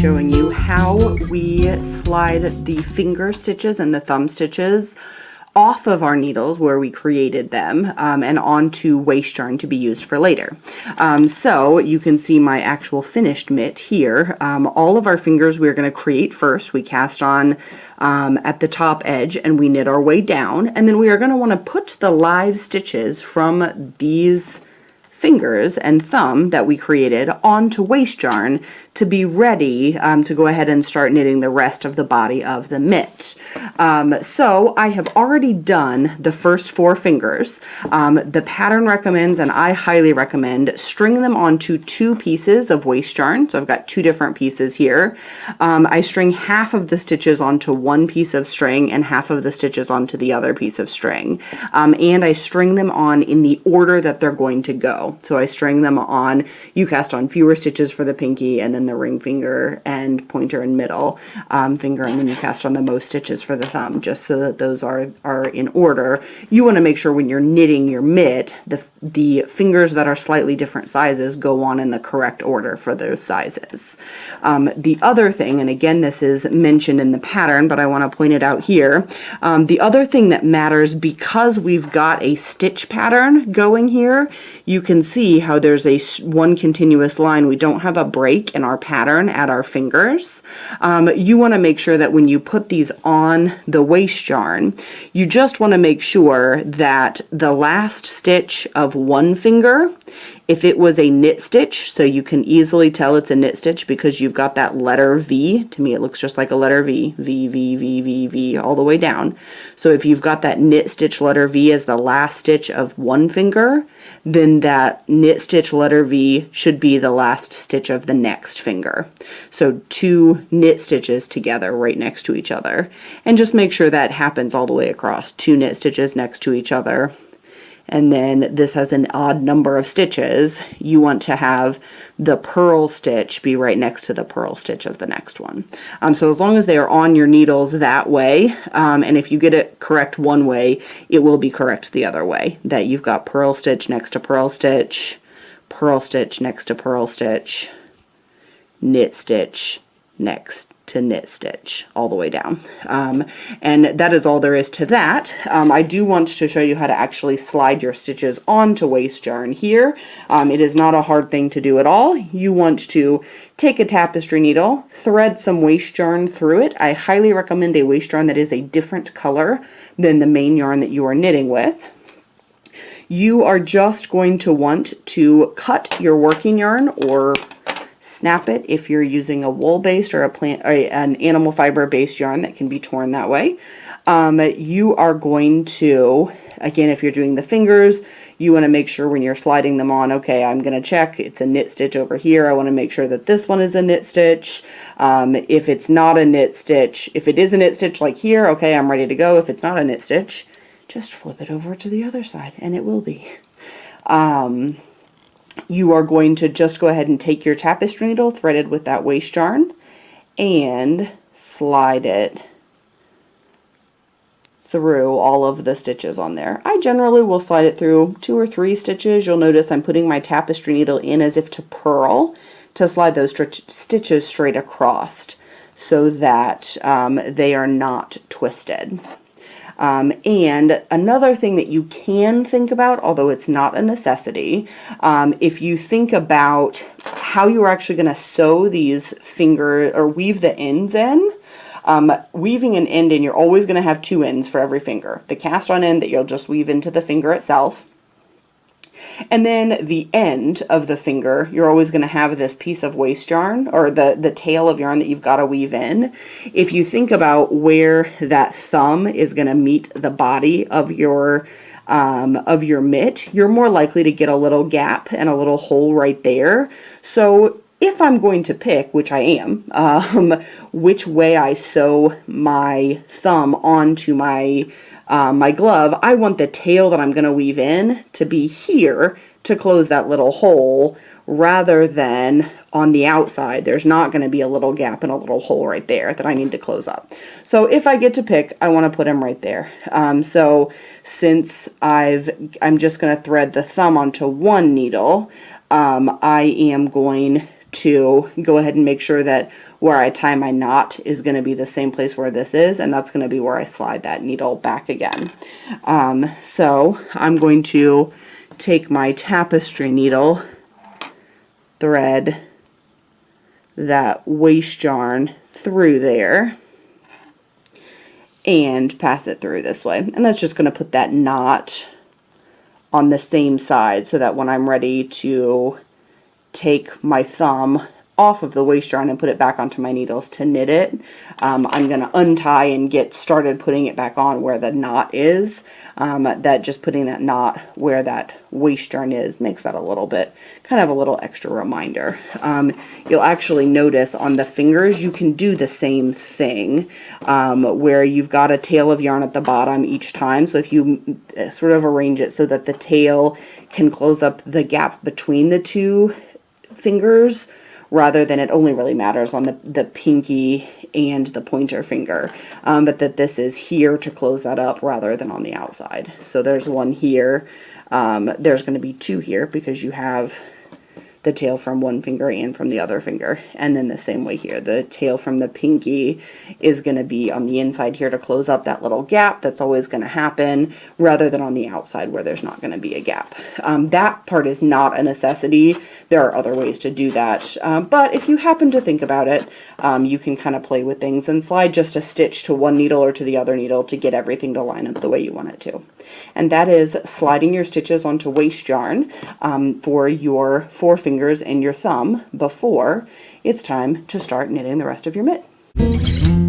showing you how we slide the finger stitches and the thumb stitches off of our needles where we created them and onto waste yarn to be used for later. So you can see my actual finished mitt here. All of our fingers we're going to create first. We cast on at the top edge and we knit our way down, and then we are going to want to put the live stitches from these fingers and thumb that we created onto waste yarn to be ready to go ahead and start knitting the rest of the body of the mitt. So I have already done the first 4 fingers. The pattern recommends, and I highly recommend, string them onto 2 pieces of waste yarn. So I've got 2 different pieces here. I string half of the stitches onto 1 piece of string and half of the stitches onto the other piece of string. And I string them on in the order that they're going to go. So I string them on, you cast on fewer stitches for the pinky, and then the ring finger and pointer and middle finger, and then you cast on the most stitches for the thumb, just so that those are in order. You want to make sure when you're knitting your mitt, the fingers that are slightly different sizes go on in the correct order for those sizes. The other thing, and again this is mentioned in the pattern, but I want to point it out here, the other thing that matters, because we've got a stitch pattern going here, you can see how there's one continuous line. We don't have a break in our pattern at our fingers. You want to make sure that when you put these on the waste yarn, you just want to make sure that the last stitch of one finger, if it was a knit stitch, so you can easily tell it's a knit stitch because you've got that letter V. To me it looks just like a letter V, V, V, V, V, V, all the way down. So if you've got that knit stitch letter V as the last stitch of one finger, then that knit stitch letter V should be the last stitch of the next finger. So 2 knit stitches together right next to each other. And just make sure that happens all the way across. 2 knit stitches next to each other. And then this has an odd number of stitches. You want to have the purl stitch be right next to the purl stitch of the next one. So as long as they are on your needles that way, and if you get it correct one way, it will be correct the other way. That you've got purl stitch next to purl stitch next to purl stitch, knit stitch next to knit stitch, all the way down. And that is all there is to that. I do want to show you how to actually slide your stitches onto waste yarn here. It is not a hard thing to do at all. You want to take a tapestry needle, thread some waste yarn through it. I highly recommend a waste yarn that is a different color than the main yarn that you are knitting with. You are just going to want to cut your working yarn, or snap it if you're using a wool-based or an animal fiber-based yarn that can be torn that way. You are going to, again, if you're doing the fingers, you want to make sure when you're sliding them on, okay, I'm going to check, it's a knit stitch over here. I want to make sure that this one is a knit stitch. If it's not a knit stitch, if it is a knit stitch like here, okay, I'm ready to go. If it's not a knit stitch, just flip it over to the other side and it will be. You are going to just go ahead and take your tapestry needle threaded with that waste yarn and slide it through all of the stitches on there. I generally will slide it through 2 or 3 stitches. You'll notice I'm putting my tapestry needle in as if to purl to slide those stitches straight across so that they are not twisted. And another thing that you can think about, although it's not a necessity, if you think about how you're actually going to sew these fingers or weave the ends in, weaving an end in, you're always going to have 2 ends for every finger. The cast on end that you'll just weave into the finger itself. And then the end of the finger, you're always going to have this piece of waste yarn, or the tail of yarn that you've got to weave in. If you think about where that thumb is going to meet the body of your mitt, you're more likely to get a little gap and a little hole right there. So if I'm going to pick, which I am, which way I sew my thumb onto my glove, I want the tail that I'm going to weave in to be here to close that little hole, rather than on the outside. There's not going to be a little gap and a little hole right there that I need to close up. So if I get to pick, I want to put them right there. So since I'm just going to thread the thumb onto one needle, I am going to go ahead and make sure that where I tie my knot is going to be the same place where this is, and that's going to be where I slide that needle back again. So I'm going to take my tapestry needle, thread that waste yarn through there, and pass it through this way. And that's just going to put that knot on the same side so that when I'm ready to take my thumb off of the waste yarn and put it back onto my needles to knit it, I'm going to untie and get started putting it back on where the knot is. That just putting that knot where that waste yarn is makes that a little bit, kind of a little extra reminder. You'll actually notice on the fingers you can do the same thing, where you've got a tail of yarn at the bottom each time. So if you sort of arrange it so that the tail can close up the gap between the two fingers, rather than it only really matters on the pinky and the pointer finger, but that this is here to close that up rather than on the outside. So there's one here, there's going to be two here because you have the tail from one finger and from the other finger, and then the same way here, the tail from the pinky is going to be on the inside here to close up that little gap that's always going to happen, rather than on the outside where there's not going to be a gap. That part is not a necessity. There are other ways to do that, but if you happen to think about it, you can kind of play with things and slide just a stitch to one needle or to the other needle to get everything to line up the way you want it to. And that is sliding your stitches onto waste yarn for your forefingers and your thumb before it's time to start knitting the rest of your mitt.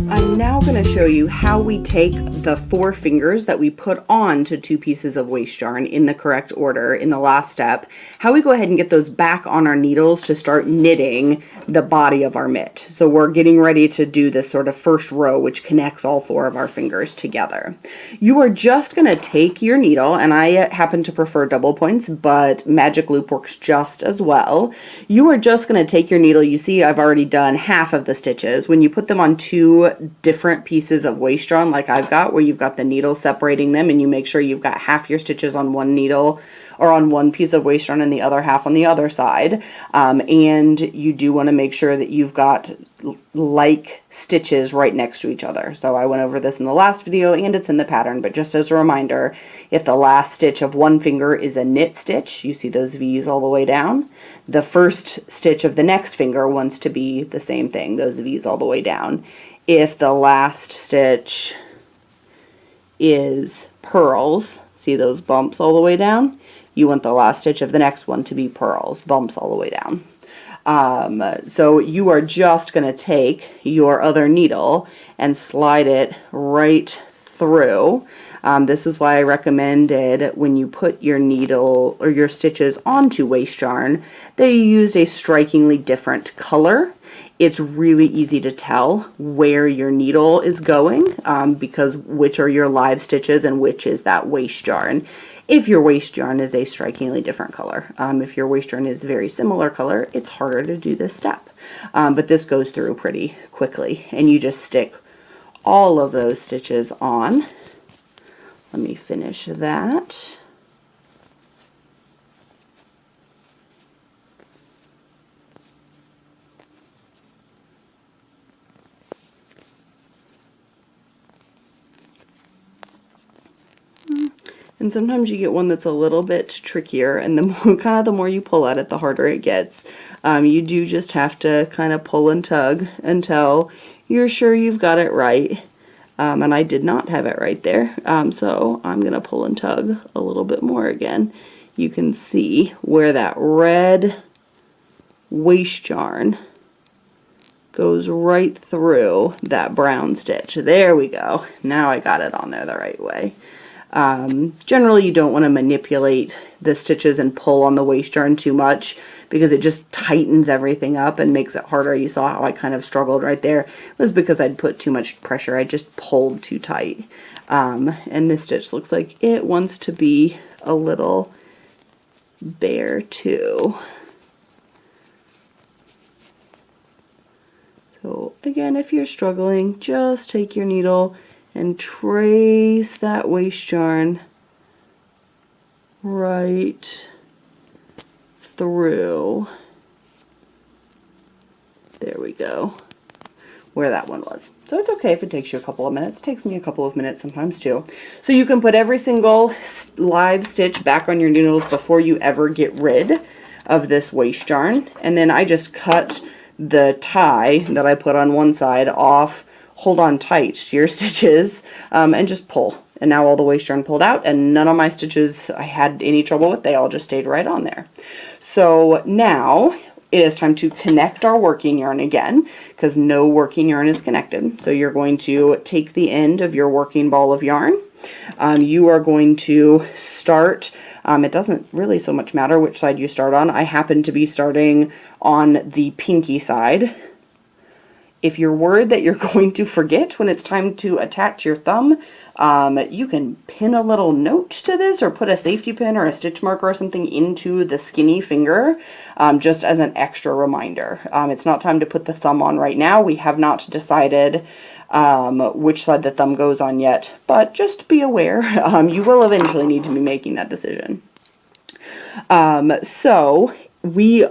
I'm now going to show you how we take the 4 fingers that we put on to 2 pieces of waste yarn in the correct order in the last step, how we go ahead and get those back on our needles to start knitting the body of our mitt. So we're getting ready to do this sort of first row, which connects all 4 of our fingers together. You are just going to take your needle, and I happen to prefer double points, but magic loop works just as well. You are just going to take your needle. You see I've already done half of the stitches. When you put them on 2 different pieces of waste yarn like I've got, where you've got the needle separating them, and you make sure you've got half your stitches on one needle or on one piece of waste yarn and the other half on the other side, and you do want to make sure that you've got like stitches right next to each other. So I went over this in the last video and it's in the pattern, but just as a reminder, if the last stitch of one finger is a knit stitch, you see those V's all the way down, the first stitch of the next finger wants to be the same thing, those V's all the way down. If the last stitch is purls, see those bumps all the way down? You want the last stitch of the next one to be purls, bumps all the way down. So you are just going to take your other needle and slide it right through. This is why I recommended when you put your needle or your stitches onto waste yarn that you used a strikingly different color. It's really easy to tell where your needle is going, because which are your live stitches and which is that waste yarn. If your waste yarn is a strikingly different color. If your waste yarn is very similar color, it's harder to do this step. But this goes through pretty quickly, and you just stick all of those stitches on. Let me finish that. And sometimes you get one that's a little bit trickier, and the more, the more you pull at it, the harder it gets. You do just have to kind of pull and tug until you're sure you've got it right. And I did not have it right there, so I'm going to pull and tug a little bit more again. You can see where that red waste yarn goes right through that brown stitch. There we go. Now I got it on there the right way. Generally, you don't want to manipulate the stitches and pull on the waste yarn too much, because it just tightens everything up and makes it harder. You saw how I kind of struggled right there. It was because I'd put too much pressure. I just pulled too tight. And this stitch looks like it wants to be a little bare too. So again, if you're struggling, just take your needle and trace that waste yarn right through There we go. Where that one was. So it's okay if it takes you a couple of minutes. It takes me a couple of minutes sometimes too. So you can put every single live stitch back on your needles before you ever get rid of this waste yarn. And then I just cut the tie that I put on one side off, hold on tight to your stitches, and just pull. And now all the waste yarn pulled out, and none of my stitches I had any trouble with. They all just stayed right on there. So now it is time to connect our working yarn again, because no working yarn is connected. So you're going to take the end of your working ball of yarn. You are going to start, it doesn't really so much matter which side you start on. I happen to be starting on the pinky side. If you're worried that you're going to forget when it's time to attach your thumb, you can pin a little note to this or put a safety pin or a stitch marker or something into the skinny finger, just as an extra reminder. It's not time to put the thumb on right now. We have not decided which side the thumb goes on yet, but just be aware. You will eventually need to be making that decision. So we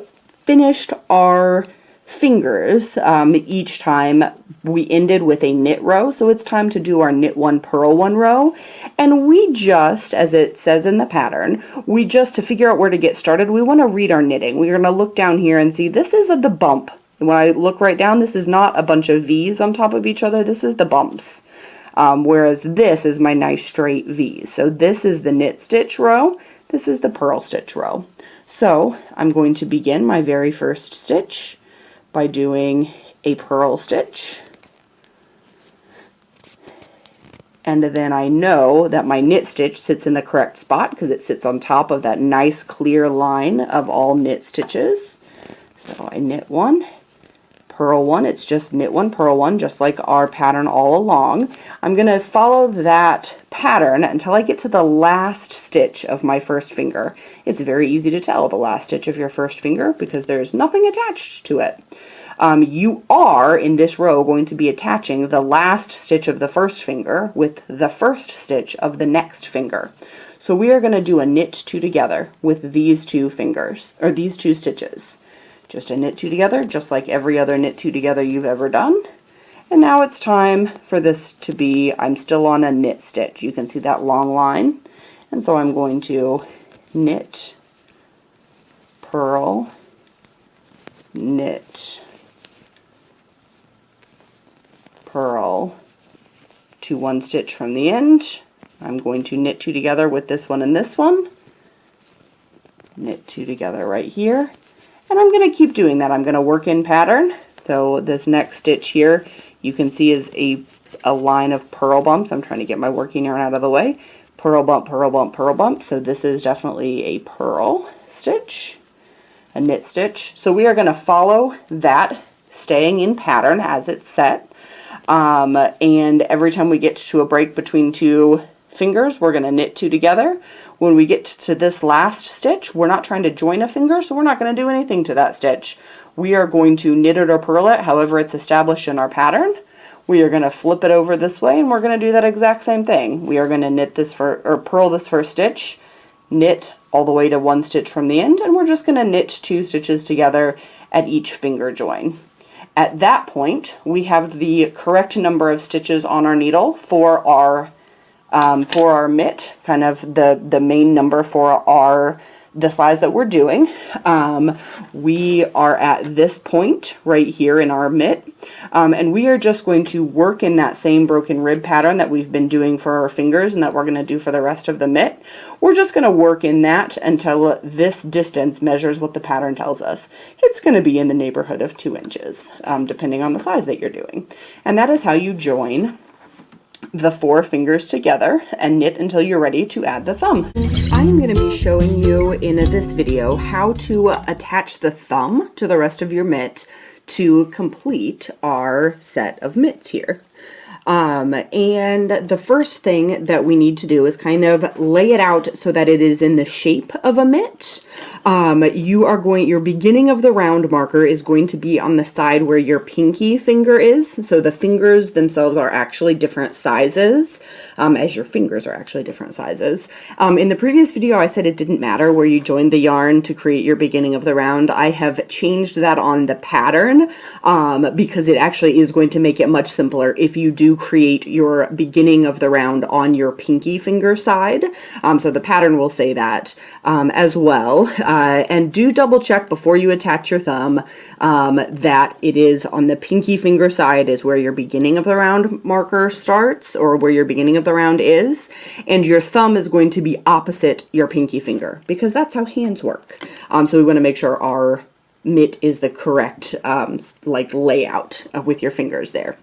finished our fingers. Each time we ended with a knit row, so it's time to do our knit one, purl one row. And we just, as it says in the pattern, we just, to figure out where to get started, we want to read our knitting. We're going to look down here and see this is the bump. And when I look right down, this is not a bunch of V's on top of each other. This is the bumps. Whereas this is my nice straight V's. So this is the knit stitch row. This is the purl stitch row. So I'm going to begin my very first stitch by doing a purl stitch, and then I know that my knit stitch sits in the correct spot because it sits on top of that nice clear line of all knit stitches. So I knit one, purl one. It's just knit one, purl one, just like our pattern all along. I'm going to follow that pattern until I get to the last stitch of my first finger. It's very easy to tell the last stitch of your first finger because there's nothing attached to it. You are, in this row, going to be attaching the last stitch of the first finger with the first stitch of the next finger. So we are going to do a knit two together with these two fingers, or these two stitches. Just a knit two together, just like every other knit two together you've ever done. And now it's time for this to be, I'm still on a knit stitch. You can see that long line. And so I'm going to knit, purl, knit, purl to one stitch from the end. I'm going to knit two together with this one and this one. Knit two together right here. And I'm going to keep doing that. I'm going to work in pattern. So this next stitch here, you can see is a line of purl bumps. I'm trying to get my working yarn out of the way. Purl bump, purl bump, purl bump. So this is definitely a purl stitch, a knit stitch. So we are going to follow that, staying in pattern as it's set. And every time we get to a break between two fingers, we're going to knit two together. When we get to this last stitch, we're not trying to join a finger, so we're not going to do anything to that stitch. We are going to knit it or purl it however it's established in our pattern. We are going to flip it over this way, and we're going to do that exact same thing. We are going to knit this or purl this first stitch, knit all the way to one stitch from the end, and we're just going to knit two stitches together at each finger join. At that point, we have the correct number of stitches on our needle for our mitt, kind of the main number for the size that we're doing. We are at this point right here in our mitt, and we are just going to work in that same broken rib pattern that we've been doing for our fingers and that we're going to do for the rest of the mitt. We're just going to work in that until this distance measures what the pattern tells us. It's going to be in the neighborhood of 2 inches, depending on the size that you're doing. And that is how you join the 4 fingers together and knit until you're ready to add the thumb. I'm going to be showing you in this video how to attach the thumb to the rest of your mitt to complete our set of mitts here. And the first thing that we need to do is kind of lay it out so that it is in the shape of a mitt. Your beginning of the round marker is going to be on the side where your pinky finger is. So the fingers themselves are actually different sizes, as your fingers are actually different sizes. In the previous video, I said it didn't matter where you joined the yarn to create your beginning of the round. I have changed that on the pattern because it actually is going to make it much simpler if you do create your beginning of the round on your pinky finger side. So the pattern will say that as well. And do double check before you attach your thumb that it is on the pinky finger side is where your beginning of the round marker starts, or where your beginning of the round is, and your thumb is going to be opposite your pinky finger because that's how hands work. So we want to make sure our mitt is the correct layout with your fingers there.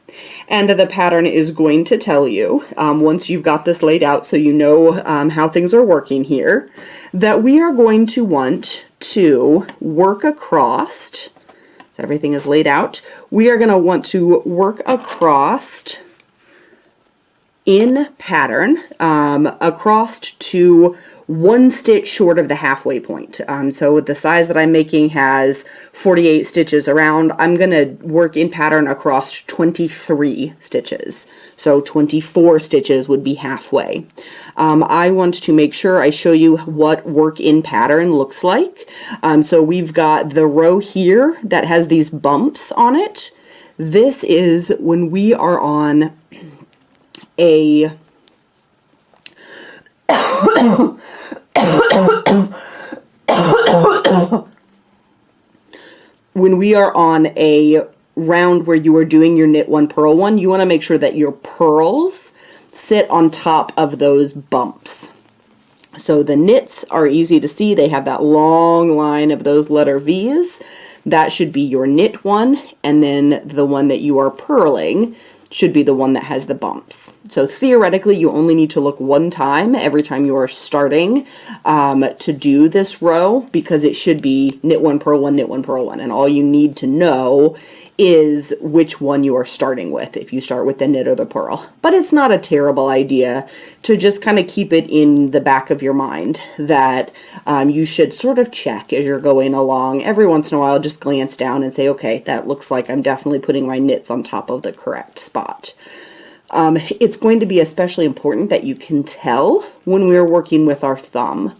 And the pattern is going to tell you, once you've got this laid out so you know how things are working here, that we are going to want to work across, so everything is laid out, we are going to want to work across in pattern across to 1 stitch short of the halfway point. So the size that I'm making has 48 stitches around. I'm going to work in pattern across 23 stitches. So 24 stitches would be halfway. I want to make sure I show you what work in pattern looks like. So we've got the row here that has these bumps on it. This is when we are on a when we are on a round where you are doing your knit one, purl one, you want to make sure that your purls sit on top of those bumps. So the knits are easy to see. They have that long line of those letter V's. That should be your knit one, and then the one that you are purling should be the one that has the bumps. So theoretically, you only need to look one time every time you are starting to do this row, because it should be knit one, purl one, knit one, purl one. And all you need to know is which one you are starting with, if you start with the knit or the purl. But it's not a terrible idea to just kind of keep it in the back of your mind that you should sort of check as you're going along. Every once in a while, just glance down and say, okay, that looks like I'm definitely putting my knits on top of the correct spot. It's going to be especially important that you can tell when we're working with our thumb.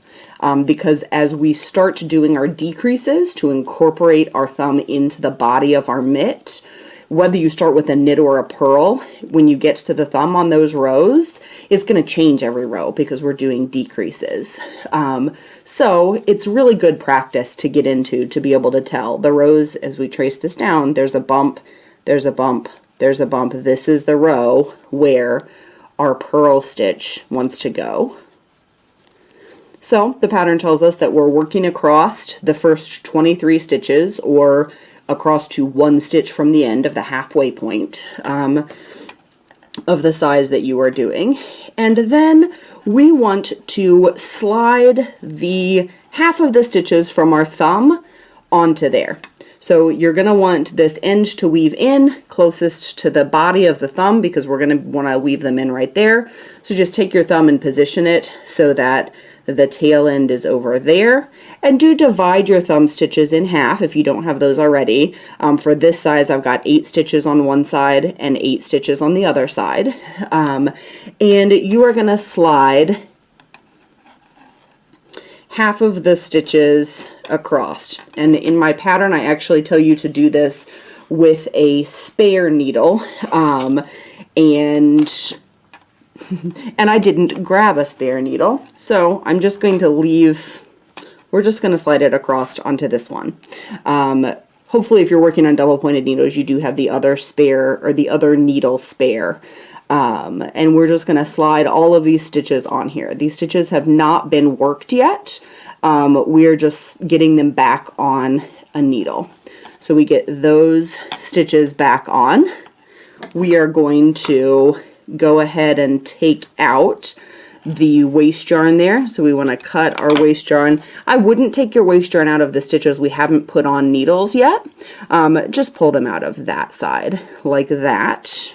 Because as we start doing our decreases to incorporate our thumb into the body of our mitt, whether you start with a knit or a purl, when you get to the thumb on those rows, it's going to change every row because we're doing decreases. So it's really good practice to get into to be able to tell. The rows, as we trace this down, there's a bump, there's a bump, there's a bump. This is the row where our purl stitch wants to go. So the pattern tells us that we're working across the first 23 stitches, or across to 1 stitch from the end of the halfway point of the size that you are doing. And then we want to slide the half of the stitches from our thumb onto there. So you're going to want this end to weave in closest to the body of the thumb, because we're going to want to weave them in right there. So just take your thumb and position it so that the tail end is over there, and do divide your thumb stitches in half if you don't have those already. For this size, I've got 8 stitches on one side and 8 stitches on the other side. And you are going to slide half of the stitches across. And in my pattern, I actually tell you to do this with a spare needle. And I didn't grab a spare needle, so I'm just going to we're just going to slide it across onto this one. Hopefully if you're working on double pointed needles, you do have the other spare, or the other needle spare. And we're just going to slide all of these stitches on here. These stitches have not been worked yet. We're just getting them back on a needle. So we get those stitches back on. We are going to go ahead and take out the waste yarn there. So we want to cut our waste yarn. I wouldn't take your waste yarn out of the stitches we haven't put on needles yet. Just pull them out of that side like that.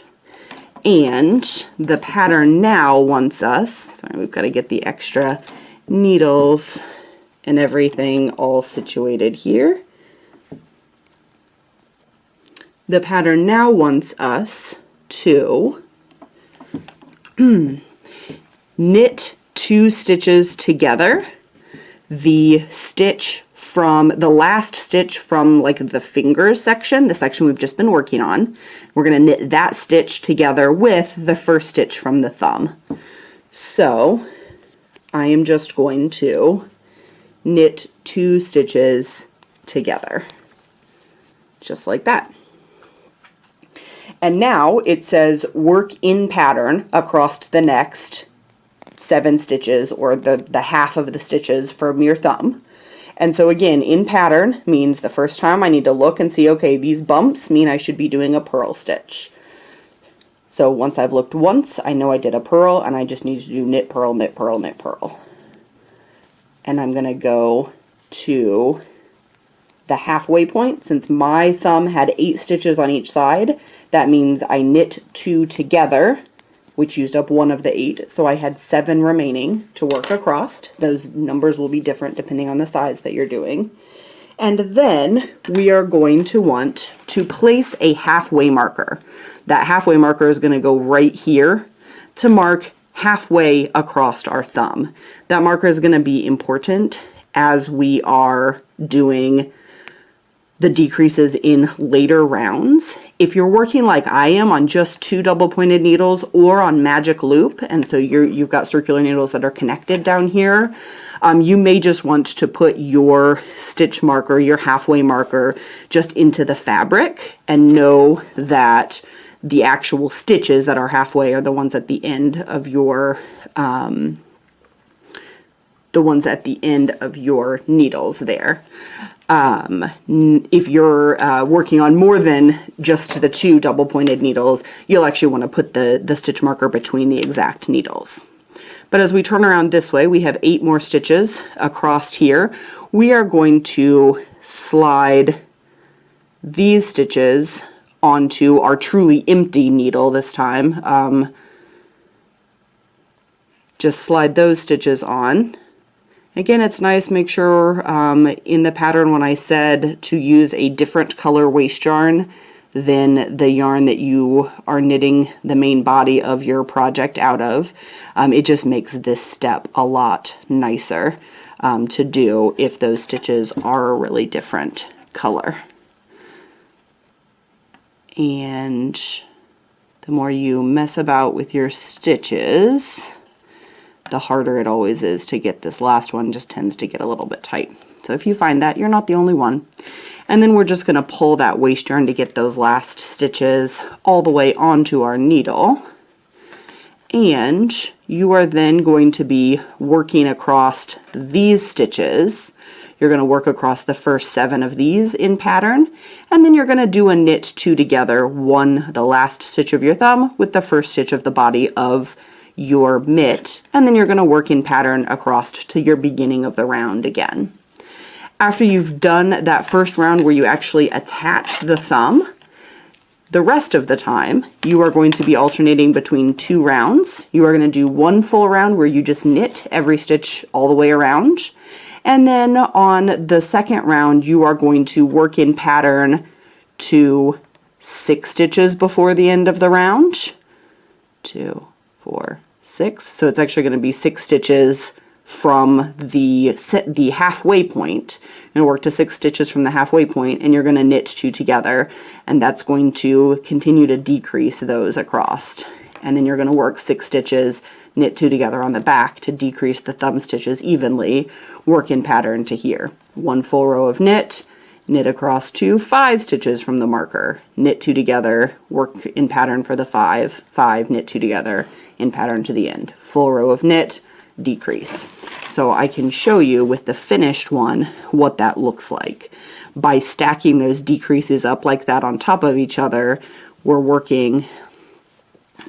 And the pattern now wants us, sorry, we've got to get the extra needles and everything all situated here. The pattern now wants us to knit 2 stitches together. The stitch from the last stitch from like the fingers section, the section we've just been working on, we're going to knit that stitch together with the first stitch from the thumb. So I am just going to knit 2 stitches together, just like that. And now it says work in pattern across the next 7 stitches, or the half of the stitches from your thumb. And so again, in pattern means the first time I need to look and see, okay, these bumps mean I should be doing a purl stitch. So once I've looked once, I know I did a purl, and I just need to do knit, purl, knit, purl, knit, purl. And I'm going to go to the halfway point. Since my thumb had 8 stitches on each side, that means I knit 2 together, which used up 1 of the 8, so I had 7 remaining to work across. Those numbers will be different depending on the size that you're doing. And then we are going to want to place a halfway marker. That halfway marker is going to go right here to mark halfway across our thumb. That marker is going to be important as we are doing the decreases in later rounds. If you're working like I am on just 2 double pointed needles or on magic loop, and so you've got circular needles that are connected down here, you may just want to put your stitch marker, your halfway marker, just into the fabric, and know that the actual stitches that are halfway are the ones at the end of your needles there. If you're working on more than just the 2 double pointed needles, you'll actually want to put the stitch marker between the exact needles. But as we turn around this way, we have 8 more stitches across here. We are going to slide these stitches onto our truly empty needle this time. Just slide those stitches on. Again, it's nice, make sure in the pattern when I said to use a different color waste yarn than the yarn that you are knitting the main body of your project out of, it just makes this step a lot nicer to do if those stitches are a really different color. And the more you mess about with your stitches, the harder it always is to get this last one. Just tends to get a little bit tight. So if you find that, you're not the only one. And then we're just going to pull that waste yarn to get those last stitches all the way onto our needle. And you are then going to be working across these stitches. You're going to work across the first 7 of these in pattern, and then you're going to do a knit 2 together, the last stitch of your thumb with the first stitch of the body of your mitt, and then you're going to work in pattern across to your beginning of the round again. After you've done that first round where you actually attach the thumb, the rest of the time you are going to be alternating between 2 rounds. You are going to do 1 full round where you just knit every stitch all the way around, and then on the second round you are going to work in pattern to 6 stitches before the end of the round. 2, 4, 6. So it's actually going to be 6 stitches from the halfway point. You're going to work to 6 stitches from the halfway point, and you're going to knit 2 together, and that's going to continue to decrease those across. And then you're going to work 6 stitches, knit 2 together on the back to decrease the thumb stitches evenly, work in pattern to here. 1 full row of knit across to 5 stitches from the marker, knit 2 together, work in pattern for the 5, knit 2 together, in pattern to the end. Full row of knit, decrease. So I can show you with the finished one what that looks like. By stacking those decreases up like that on top of each other, we're working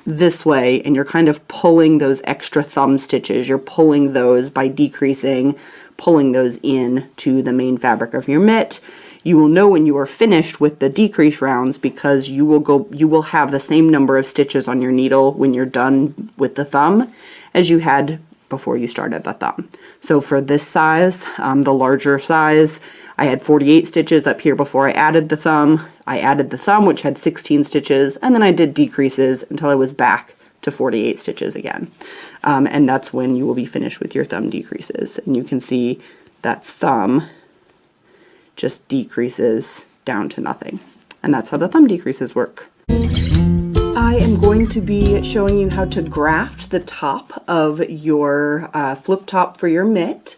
this way, and you're kind of pulling those extra thumb stitches. You're pulling those by decreasing, pulling those in to the main fabric of your mitt. You will know when you are finished with the decrease rounds because you will have the same number of stitches on your needle when you're done with the thumb as you had before you started the thumb. So for this size, the larger size, I had 48 stitches up here before I added the thumb. I added the thumb, which had 16 stitches, and then I did decreases until I was back to 48 stitches again. And that's when you will be finished with your thumb decreases. And you can see that thumb just decreases down to nothing. And that's how the thumb decreases work. I am going to be showing you how to graft the top of your flip top for your mitt.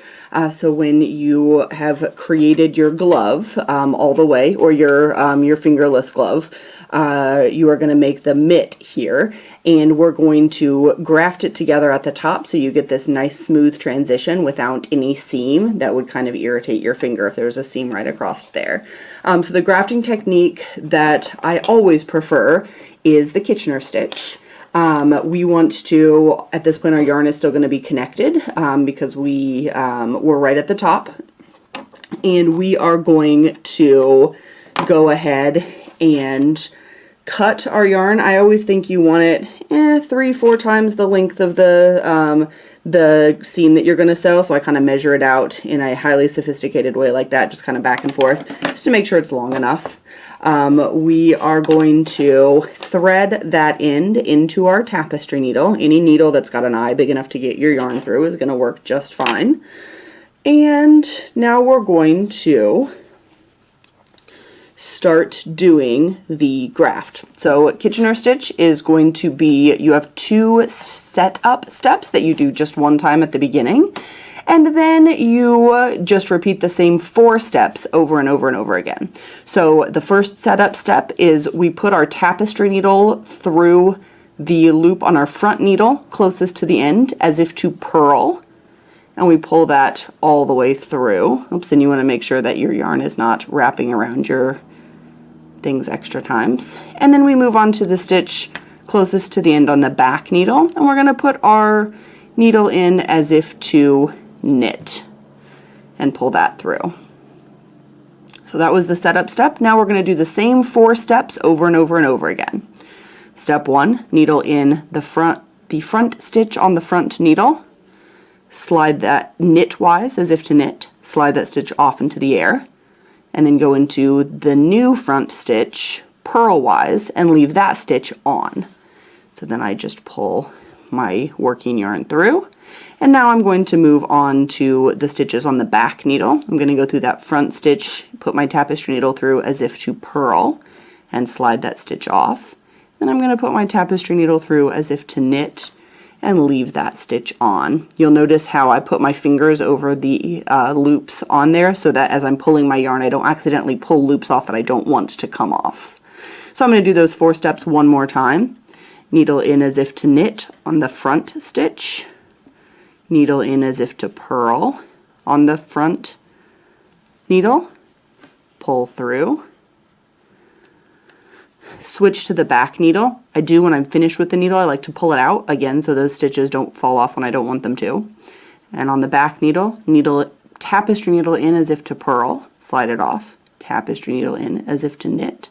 So when you have created your glove all the way, or your fingerless glove, you are going to make the mitt here, and we're going to graft it together at the top so you get this nice smooth transition without any seam that would kind of irritate your finger if there's a seam right across there. So the grafting technique that I always prefer is the Kitchener stitch. We want to, at this point our yarn is still going to be connected because we're right at the top, and we are going to go ahead and cut our yarn. I always think you want it 3-4 times the length of the seam that you're going to sew, so I kind of measure it out in a highly sophisticated way like that, just kind of back and forth, just to make sure it's long enough. We are going to thread that end into our tapestry needle. Any needle that's got an eye big enough to get your yarn through is going to work just fine. And now we're going to start doing the graft. So Kitchener stitch is going to be, you have 2 setup steps that you do just one time at the beginning, and then you just repeat the same 4 steps over and over and over again. So the first setup step is we put our tapestry needle through the loop on our front needle closest to the end as if to purl, and we pull that all the way through. Oops, and you want to make sure that your yarn is not wrapping around your things extra times. And then we move on to the stitch closest to the end on the back needle, and we're going to put our needle in as if to knit and pull that through. So that was the setup step. Now we're going to do the same 4 steps over and over and over again. Step 1, needle in the front stitch on the front needle, slide that knitwise as if to knit, slide that stitch off into the air, and then go into the new front stitch purlwise and leave that stitch on. So then I just pull my working yarn through, and now I'm going to move on to the stitches on the back needle. I'm going to go through that front stitch, put my tapestry needle through as if to purl, and slide that stitch off. Then I'm going to put my tapestry needle through as if to knit and leave that stitch on. You'll notice how I put my fingers over the loops on there so that as I'm pulling my yarn I don't accidentally pull loops off that I don't want to come off. So I'm going to do those 4 steps one more time. Needle in as if to knit on the front stitch, needle in as if to purl on the front needle, pull through, switch to the back needle. I do, when I'm finished with the needle, I like to pull it out again so those stitches don't fall off when I don't want them to. And on the back needle, tapestry needle in as if to purl, slide it off, tapestry needle in as if to knit,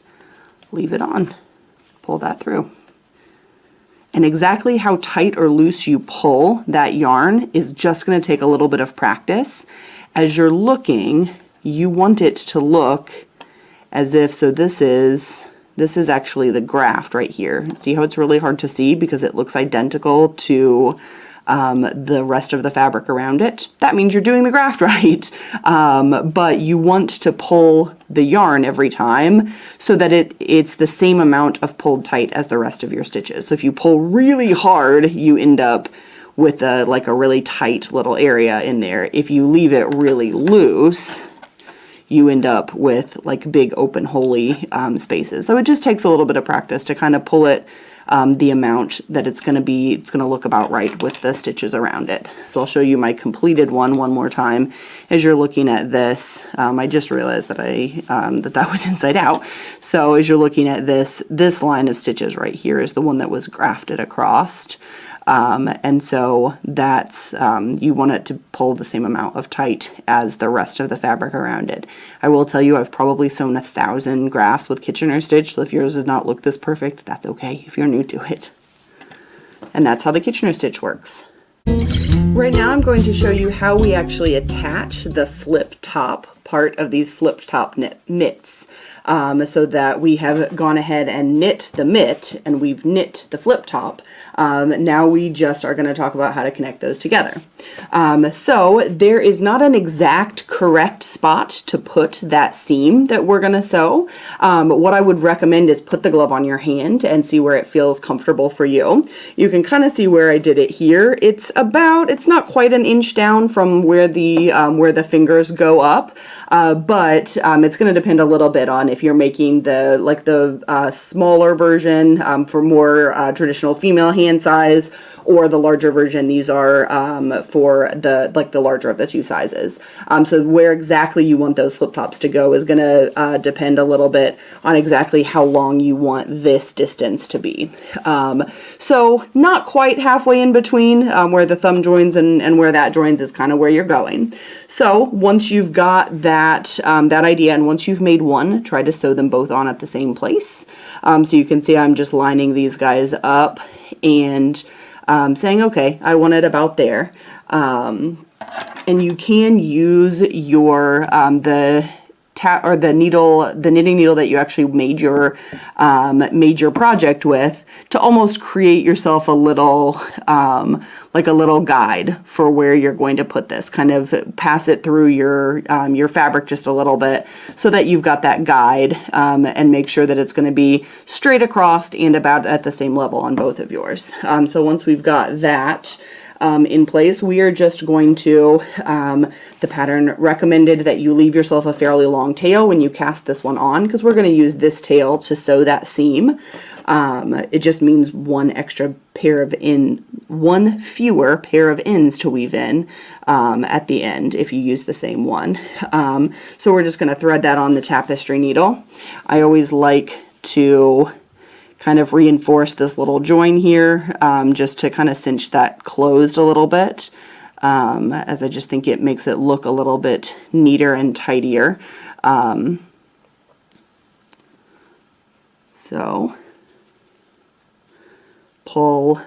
leave it on, pull that through. And exactly how tight or loose you pull that yarn is just going to take a little bit of practice. As you're looking, you want it to look as if, so this is actually the graft right here. See how it's really hard to see because it looks identical to the rest of the fabric around it? That means you're doing the graft right. But you want to pull the yarn every time so that it's the same amount of pulled tight as the rest of your stitches. So if you pull really hard, you end up with like a really tight little area in there. If you leave it really loose, you end up with like big open holy spaces. So it just takes a little bit of practice to kind of pull it the amount that it's going to look about right with the stitches around it. So I'll show you my completed one more time. As you're looking at this, I just realized that that was inside out. So as you're looking at this line of stitches right here is the one that was grafted across. And so that's, you want it to pull the same amount of tight as the rest of the fabric around it. I will tell you, I've probably sewn 1,000 grafts with Kitchener stitch, so if yours does not look this perfect, that's okay if you're new to it. And that's how the Kitchener stitch works. Right now I'm going to show you how we actually attach the flip top part of these flip top mitts. So that we have gone ahead and knit the mitt and we've knit the flip top. Now we just are going to talk about how to connect those together. So there is not an exact correct spot to put that seam that we're going to sew. What I would recommend is put the glove on your hand and see where it feels comfortable for you. You can kind of see where I did it here. It's not quite an inch down from where the fingers go up, but it's going to depend a little bit on if you're making the smaller version for more traditional female hand size, or the larger version. These are for the larger of the two sizes. So where exactly you want those flip tops to go is going to depend a little bit on exactly how long you want this distance to be. So not quite halfway in between where the thumb joins and where that joins is kind of where you're going. So once you've got that idea, and once you've made one, try to sew them both on at the same place. So you can see I'm just lining these guys up and saying, okay, I want it about there. And you can use your the knitting needle that you actually made your project with to almost create yourself a little like a little guide for where you're going to put this. Kind of pass it through your fabric just a little bit so that you've got that guide, and make sure that it's going to be straight across and about at the same level on both of yours. So once we've got that in place, we are just going to, the pattern recommended that you leave yourself a fairly long tail when you cast this one on, because we're going to use this tail to sew that seam. It just means one fewer pair of ends to weave in at the end if you use the same one. So we're just going to thread that on the tapestry needle. I always like to kind of reinforce this little join here, just to kind of cinch that closed a little bit, as I just think it makes it look a little bit neater and tidier. So pull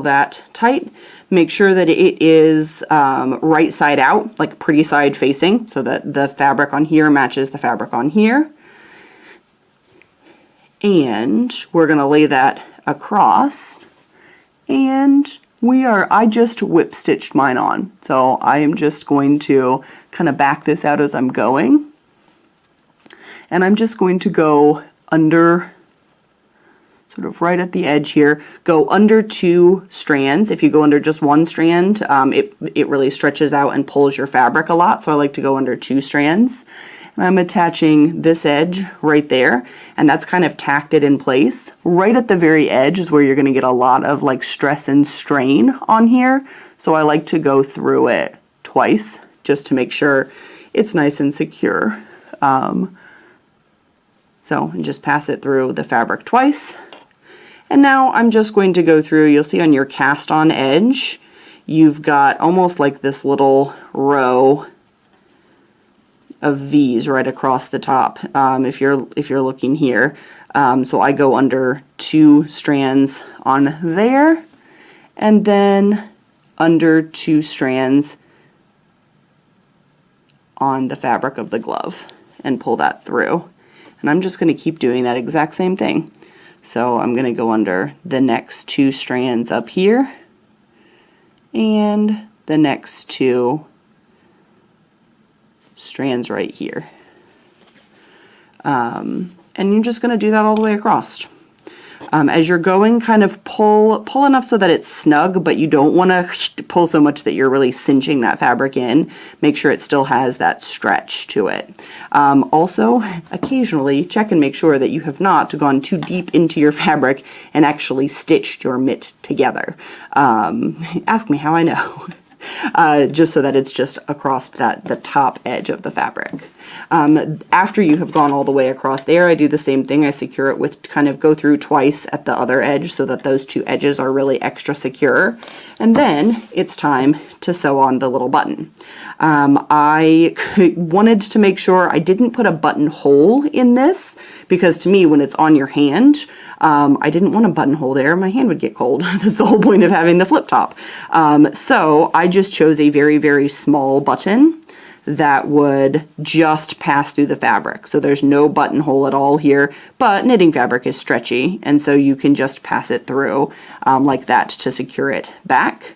that tight. Make sure that it is right side out, like pretty side facing, so that the fabric on here matches the fabric on here. And we're going to lay that across, and I just whip stitched mine on. So I am just going to kind of back this out as I'm going. And I'm just going to go under, sort of right at the edge here, go under 2 strands. If you go under just 1 strand, it really stretches out and pulls your fabric a lot. So I like to go under 2 strands. And I'm attaching this edge right there, and that's kind of tacked it in place. Right at the very edge is where you're going to get a lot of like stress and strain on here. So I like to go through it twice just to make sure it's nice and secure. So just pass it through the fabric twice. And now I'm just going to go through, you'll see on your cast on edge, you've got almost like this little row of V's right across the top, if you're looking here. So I go under 2 strands on there, and then under 2 strands on the fabric of the glove, and pull that through. And I'm just going to keep doing that exact same thing. So I'm going to go under the next 2 strands up here, and the next 2 strands right here. And you're just going to do that all the way across. As you're going, kind of pull enough so that it's snug, but you don't want to pull so much that you're really cinching that fabric in. Make sure it still has that stretch to it. Also, occasionally check and make sure that you have not gone too deep into your fabric and actually stitched your mitt together. Ask me how I know. just so that it's just across the top edge of the fabric. After you have gone all the way across there, I do the same thing. I secure it with, kind of go through twice at the other edge so that those two edges are really extra secure. And then it's time to sew on the little button. I wanted to make sure I didn't put a buttonhole in this, because to me, when it's on your hand, I didn't want a buttonhole there. My hand would get cold. That's the whole point of having the flip top. So I just chose a very, very small button that would just pass through the fabric. So there's no buttonhole at all here, but knitting fabric is stretchy, and so you can just pass it through like that to secure it back.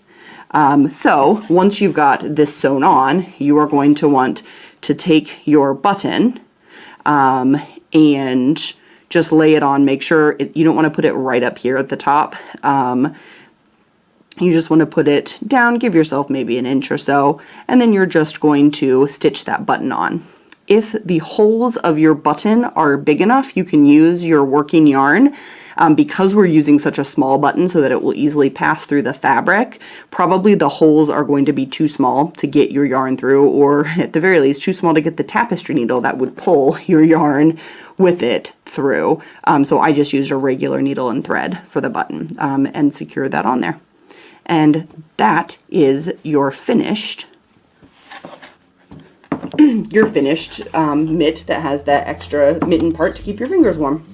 So once you've got this sewn on, you are going to want to take your button and just lay it on. Make sure you don't want to put it right up here at the top. You just want to put it down, give yourself maybe an inch or so, and then you're just going to stitch that button on. If the holes of your button are big enough, you can use your working yarn. Because we're using such a small button so that it will easily pass through the fabric, probably the holes are going to be too small to get your yarn through, or at the very least too small to get the tapestry needle that would pull your yarn with it through. So I just used a regular needle and thread for the button and secure that on there. And that is your finished mitt that has that extra mitten part to keep your fingers warm.